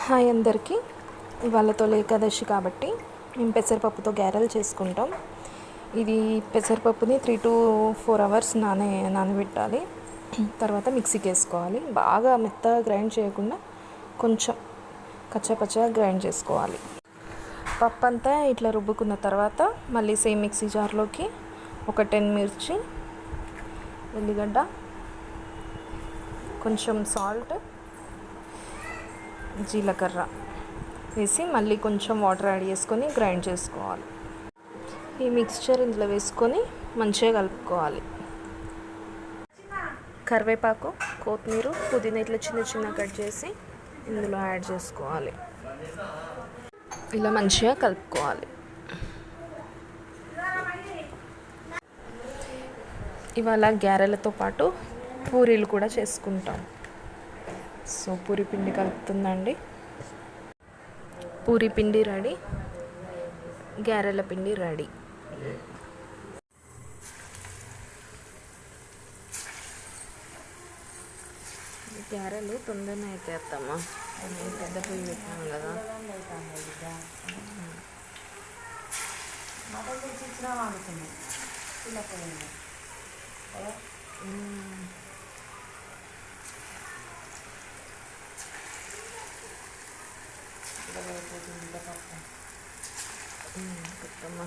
Hi అందరికీ. ఇవాళ తొలి ఏకాదశి కాబట్టి మేము పెసరపప్పుతో గారెలు చేసుకుంటాం. ఇది పెసరపప్పుని 3 to 4 hours నానబెట్టాలి. తర్వాత మిక్సీకి వేసుకోవాలి. బాగా మెత్తగా గ్రైండ్ చేయకుండా కొంచెం కచ్చాపచ్చగా గ్రైండ్ చేసుకోవాలి. పప్పు అంతా ఇట్లా రుబ్బుకున్న తర్వాత మళ్ళీ సేమ్ మిక్సీ జార్లోకి ఒక 10 మిర్చి, ఉల్లిగడ్డ, కొంచెం సాల్ట్, జీలకర్ర వేసి మళ్ళీ కొంచెం వాటర్ యాడ్ చేసుకొని గ్రైండ్ చేసుకోవాలి. ఈ మిక్స్చర్ ఇందులో వేసుకొని మంచిగా కలుపుకోవాలి. కరివేపాకు, కొత్తిమీర, పుదీనా ఇట్లా చిన్న చిన్న కట్ చేసి ఇందులో యాడ్ చేసుకోవాలి. ఇలా మంచిగా కలుపుకోవాలి. ఇవాళ గారెలతో పాటు పూరీలు కూడా చేసుకుంటాం. సో పూరి పిండి కలుపుతుందండి. పూరి పిండి రెడీ, గారెల పిండి రెడీ. గారెలు తొందరనే అయితే అత్తమ్మా, పెద్ద పొయ్యి పెట్టాం కదా.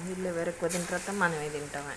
వీళ్ళు ఎవరు ఎక్కువ తింటారో మనమే తింటామే.